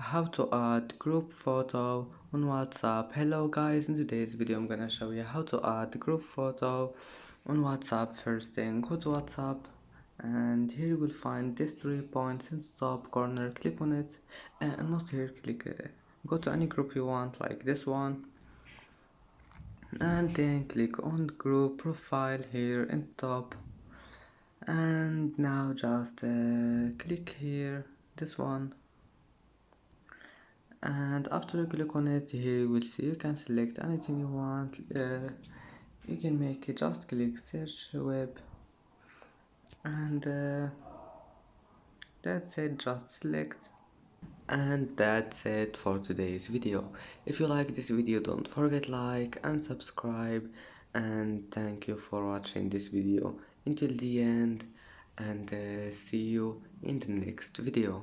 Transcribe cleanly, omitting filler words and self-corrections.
how to add group photo on WhatsApp. Hello guys, in today's video I'm gonna show you how to add group photo on WhatsApp. First thing, go to WhatsApp and here you will find this 3 points in the top corner. Click on it and not here, go to any group you want, like this one, and then click on group profile here in top, and now just click here, this one, and after you click on it, here you will see you can select anything you want. You can make it, just click search web, and that's it, just select. And that's it for today's video. If you like this video, don't forget like and subscribe, and thank you for watching this video until the end, and see you in the next video.